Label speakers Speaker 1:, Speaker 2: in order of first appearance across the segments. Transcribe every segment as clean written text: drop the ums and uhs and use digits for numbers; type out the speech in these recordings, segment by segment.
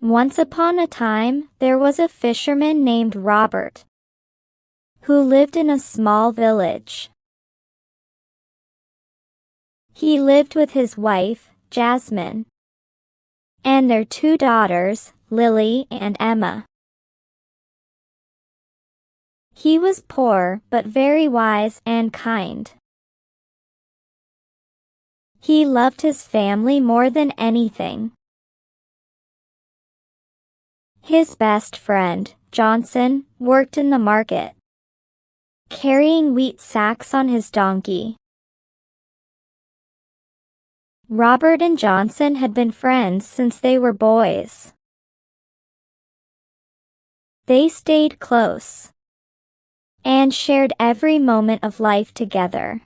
Speaker 1: Once upon a time, there was a fisherman named Robert, who lived in a small village. He lived with his wife, Jasmine, and their two daughters, Lily and Emma. He was poor but very wise and kind. He loved his family more than anything. His best friend, Johnson, worked in the market, carrying wheat sacks on his donkey. Robert and Johnson had been friends since they were boys. They stayed close and shared every moment of life together.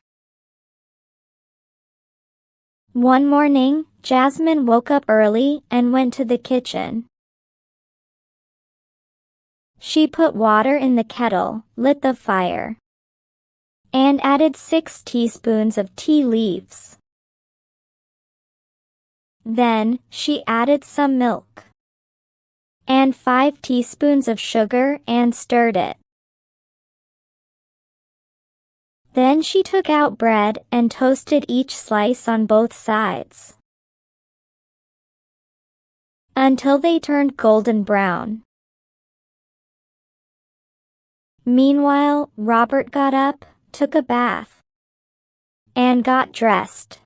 Speaker 1: One morning, Jasmine woke up early and went to the kitchen. She put water in the kettle, lit the fire, and added 6 teaspoons of tea leaves. Then, she added some milk and 5 teaspoons of sugar and stirred it. Then she took out bread and toasted each slice on both sides until they turned golden brown. Meanwhile, Robert got up, took a bath, and got dressed.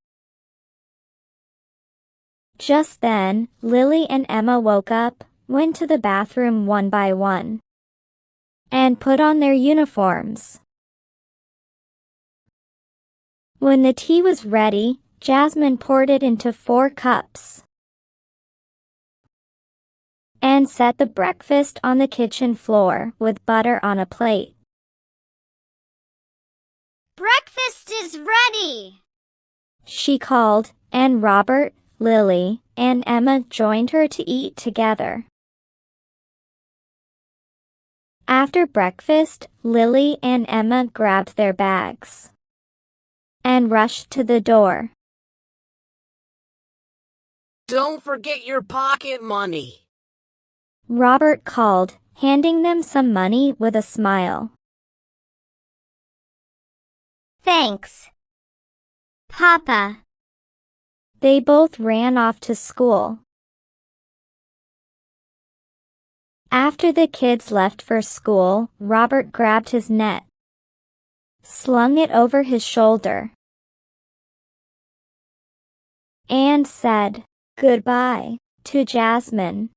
Speaker 1: Just then, Lily and Emma woke up, went to the bathroom one by one, and put on their uniforms. When the tea was ready, Jasmine poured it into 4 cups and set the breakfast on the kitchen floor with butter on a plate.
Speaker 2: "Breakfast is ready,"
Speaker 1: she called, and Robert, Lily, and Emma joined her to eat together. After breakfast, Lily and Emma grabbed their bags and rushed to the door.
Speaker 3: "Don't forget your pocket money,"
Speaker 1: Robert called, handing them some money with a smile.
Speaker 2: "Thanks, Papa."
Speaker 1: They both ran off to school. After the kids left for school, Robert grabbed his net, slung it over his shoulder, and said goodbye to Jasmine.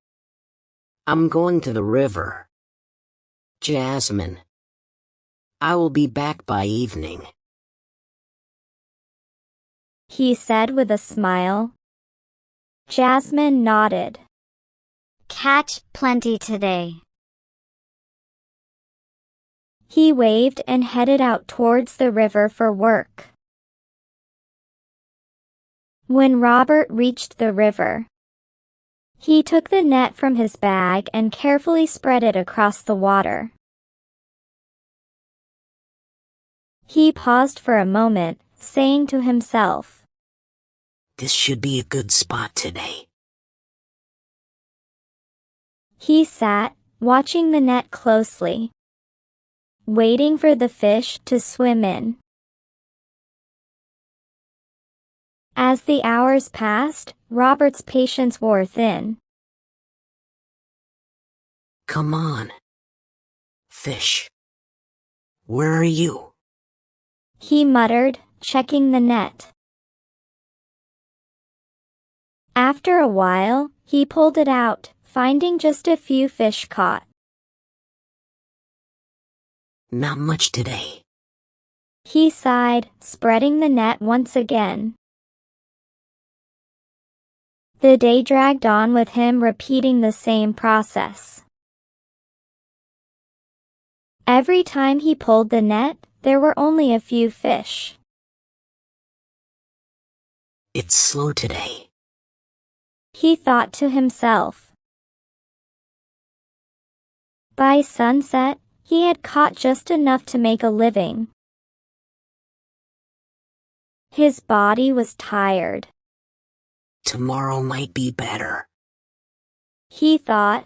Speaker 3: "I'm going to the river. Jasmine, I will be back by evening,"
Speaker 1: he said with a smile. Jasmine nodded.
Speaker 2: "Catch plenty today."
Speaker 1: He waved and headed out towards the river for work. When Robert reached the river, he took the net from his bag and carefully spread it across the water. He paused for a moment, saying to himself,
Speaker 3: "This should be a good spot today."
Speaker 1: He sat, watching the net closely, waiting for the fish to swim in. As the hours passed, Robert's patience wore thin.
Speaker 3: "Come on, fish. Where are you?"
Speaker 1: he muttered, checking the net. After a while, he pulled it out, finding just a few fish caught.
Speaker 3: "Not much today,"
Speaker 1: he sighed, spreading the net once again. The day dragged on with him repeating the same process. Every time he pulled the net, there were only a few fish.
Speaker 3: "It's slow today,"
Speaker 1: he thought to himself. By sunset, he had caught just enough to make a living. His body was tired.
Speaker 3: "Tomorrow might be better."
Speaker 1: he thought.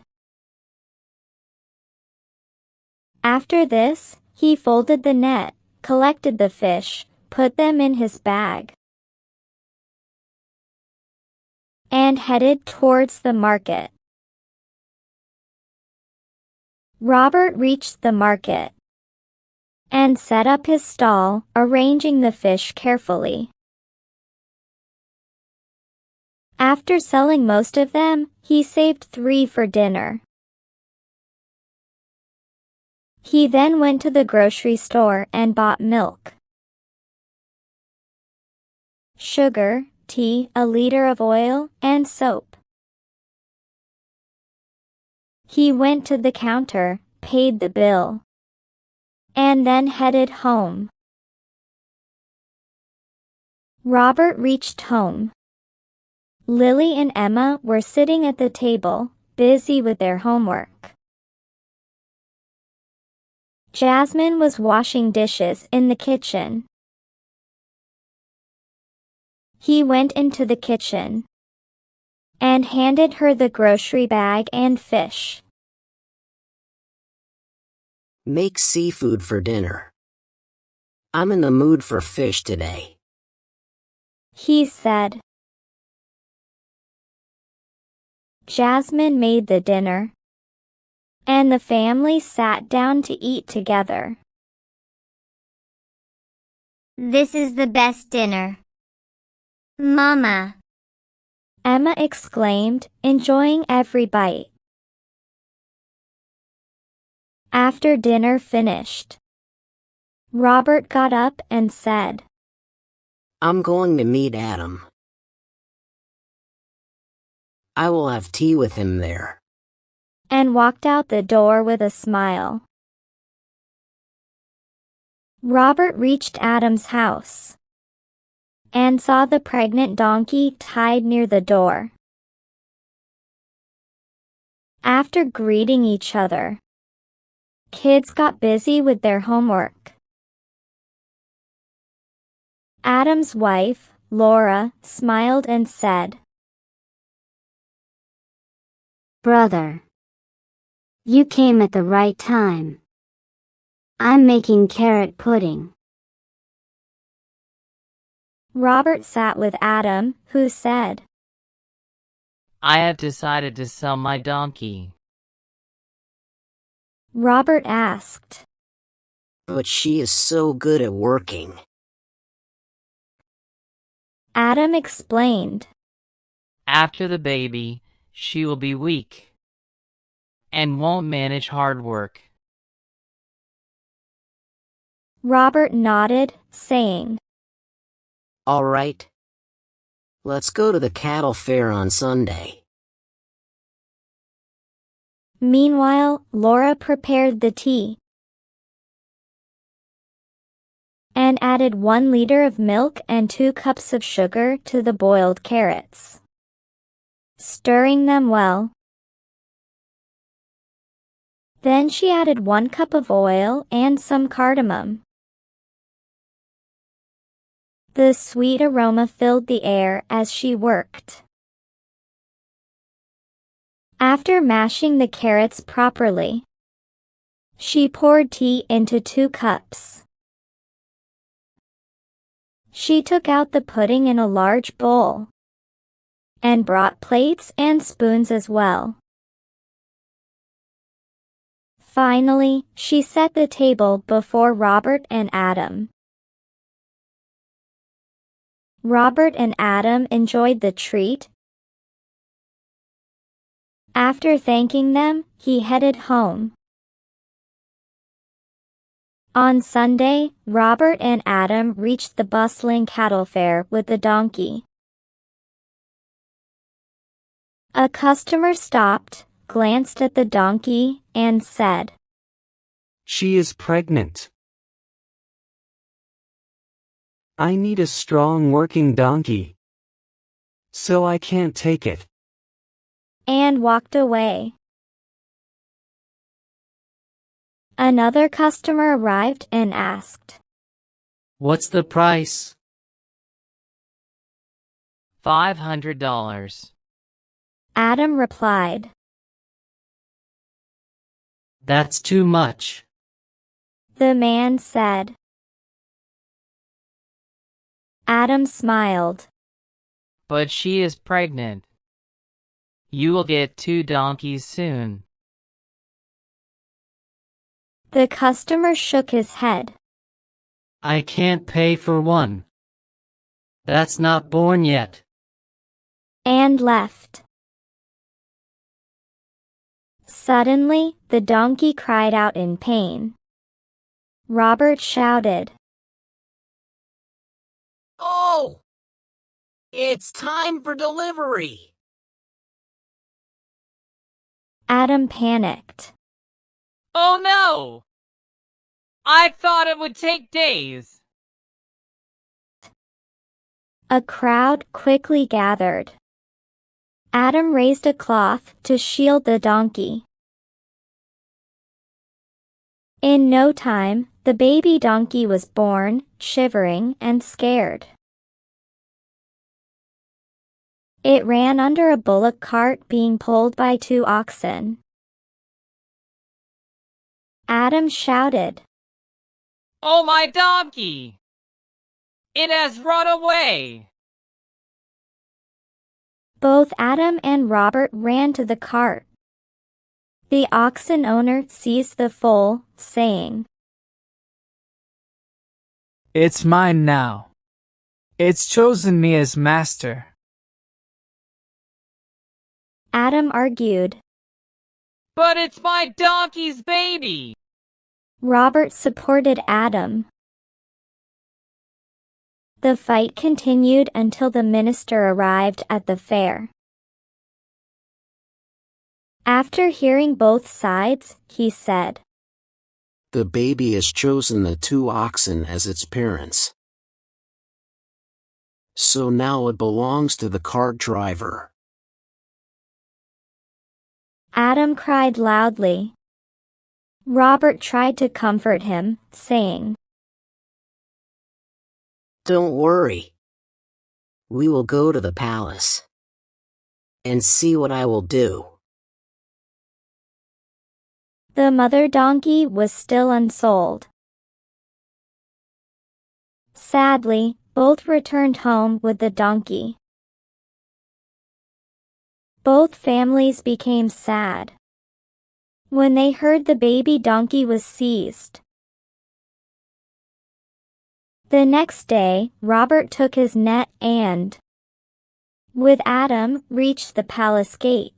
Speaker 1: After this, he folded the net, collected the fish, put them in his bag, and headed towards the market. Robert reached the market and set up his stall, arranging the fish carefully. After selling most of them, he saved 3 for dinner. He then went to the grocery store and bought milk, sugar, tea, a liter of oil, and soap. He went to the counter, paid the bill, and then headed home. Robert reached home. Lily and Emma were sitting at the table, busy with their homework. Jasmine was washing dishes in the kitchen. He went into the kitchen and handed her the grocery bag and fish.
Speaker 3: Make seafood for dinner. I'm in the mood for fish today,
Speaker 1: he said. Jasmine made the dinner, and the family sat down to eat together.
Speaker 2: This is the best dinner, Mama,
Speaker 1: Emma exclaimed, enjoying every bite. After dinner finished, Robert got up and said,
Speaker 3: I'm going to meet Adam. I will have tea with him there.
Speaker 1: And walked out the door with a smile. Robert reached Adam's house and saw the pregnant donkey tied near the door. After greeting each other, kids got busy with their homework. Adam's wife, Laura, smiled and said,
Speaker 2: Brother, you came at the right time. I'm making carrot pudding.
Speaker 1: Robert sat with Adam, who said,
Speaker 4: I have decided to sell my donkey.
Speaker 1: Robert asked,
Speaker 3: But she is so good at working.
Speaker 1: Adam explained,
Speaker 4: After the baby, she will be weak and won't manage hard work.
Speaker 1: Robert nodded, saying,
Speaker 3: All right. Let's go to the cattle fair on Sunday.
Speaker 1: Meanwhile, Laura prepared the tea and added 1 liter of milk and 2 cups of sugar to the boiled carrots, stirring them well. Then she added 1 cup of oil and some cardamom. The sweet aroma filled the air as she worked. After mashing the carrots properly, she poured tea into 2 cups. She took out the pudding in a large bowl and brought plates and spoons as well. Finally, she set the table before Robert and Adam. Robert and Adam enjoyed the treat. After thanking them, he headed home. On Sunday, Robert and Adam reached the bustling cattle fair with the donkey. A customer stopped, glanced at the donkey, and said,
Speaker 5: She is pregnant. I need a strong working donkey, so I can't take it.
Speaker 1: And walked away. Another customer arrived and asked,
Speaker 5: What's the price?
Speaker 4: $500.
Speaker 1: Adam replied,
Speaker 5: That's too much.
Speaker 1: the man said. Adam smiled.
Speaker 4: But she is pregnant. You will get 2 donkeys soon.
Speaker 1: The customer shook his head.
Speaker 5: I can't pay for one. That's not born yet.
Speaker 1: And left. Suddenly, the donkey cried out in pain. Robert shouted.
Speaker 3: Oh! It's time for delivery!
Speaker 1: Adam panicked.
Speaker 4: Oh no! I thought it would take days.
Speaker 1: A crowd quickly gathered. Adam raised a cloth to shield the donkey. In no time, the baby donkey was born, shivering and scared. It ran under a bullock cart being pulled by 2 oxen. Adam shouted,
Speaker 4: Oh, my donkey! It has run away!
Speaker 1: Both Adam and Robert ran to the cart. The oxen owner seized the foal, saying,
Speaker 6: It's mine now. It's chosen me as master.
Speaker 1: Adam argued.
Speaker 4: But it's my donkey's baby!
Speaker 1: Robert supported Adam. The fight continued until the minister arrived at the fair. After hearing both sides, he said,
Speaker 3: The baby has chosen the 2 oxen as its parents. So now it belongs to the cart driver.
Speaker 1: Adam cried loudly. Robert tried to comfort him, saying,
Speaker 3: Don't worry. We will go to the palace and see what I will do.
Speaker 1: The mother donkey was still unsold. Sadly, both returned home with the donkey. Both families became sad when they heard the baby donkey was seized. The next day, Robert took his net and, with Adam, reached the palace gate.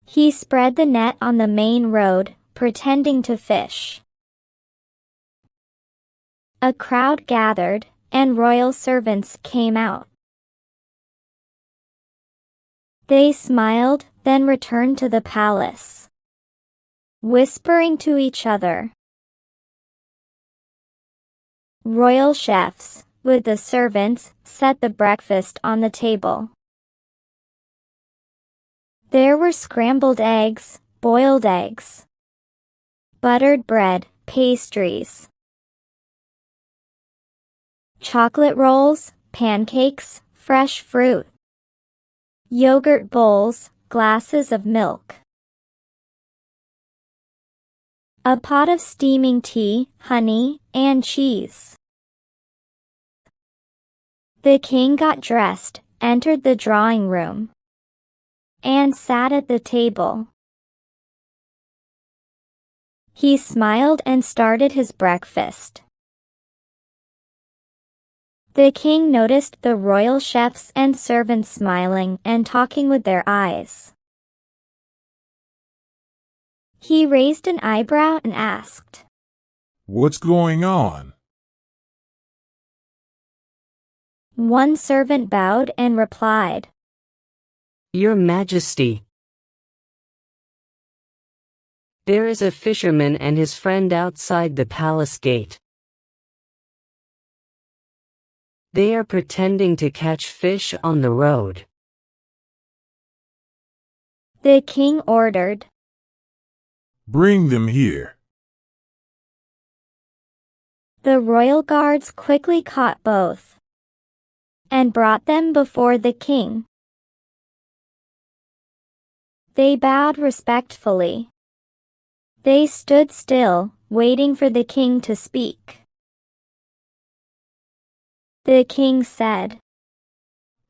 Speaker 1: He spread the net on the main road, pretending to fish. A crowd gathered, and royal servants came out. They smiled, then returned to the palace, whispering to each other. Royal chefs, with the servants, set the breakfast on the table. There were scrambled eggs, boiled eggs, buttered bread, pastries, chocolate rolls, pancakes, fresh fruit, yogurt bowls, glasses of milk, a pot of steaming tea, honey, and cheese. The king got dressed, entered the drawing room, and sat at the table. He smiled and started his breakfast. The king noticed the royal chefs and servants smiling and talking with their eyes. He raised an eyebrow and asked,
Speaker 7: What's going on?
Speaker 1: One servant bowed and replied,
Speaker 5: Your Majesty, there is a fisherman and his friend outside the palace gate. They are pretending to catch fish on the road.
Speaker 1: The king ordered.
Speaker 7: Bring them here.
Speaker 1: The royal guards quickly caught both and brought them before the king. They bowed respectfully. They stood still, waiting for the king to speak. The king said,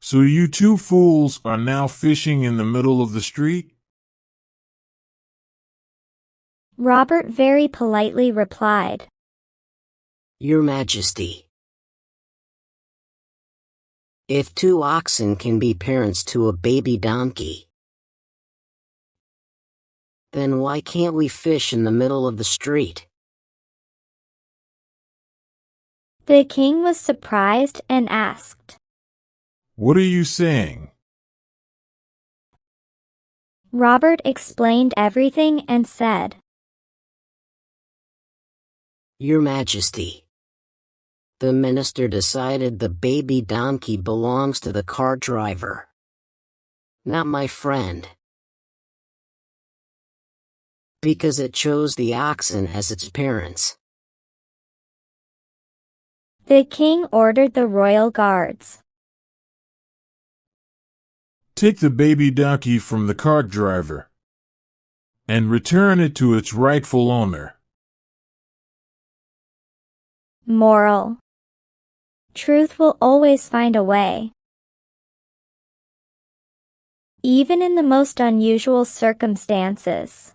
Speaker 7: So you two fools are now fishing in the middle of the street?
Speaker 1: Robert very politely replied,
Speaker 3: Your Majesty. If two oxen can be parents to a baby donkey, then why can't we fish in the middle of the street?
Speaker 1: The king was surprised and asked,
Speaker 7: What are you saying?
Speaker 1: Robert explained everything and said,
Speaker 3: Your Majesty. The minister decided the baby donkey belongs to the car driver, not my friend, because it chose the oxen as its parents.
Speaker 1: The king ordered the royal guards.
Speaker 7: Take the baby donkey from the cart driver and return it to its rightful owner.
Speaker 1: Moral: truth will always find a way. Even in the most unusual circumstances.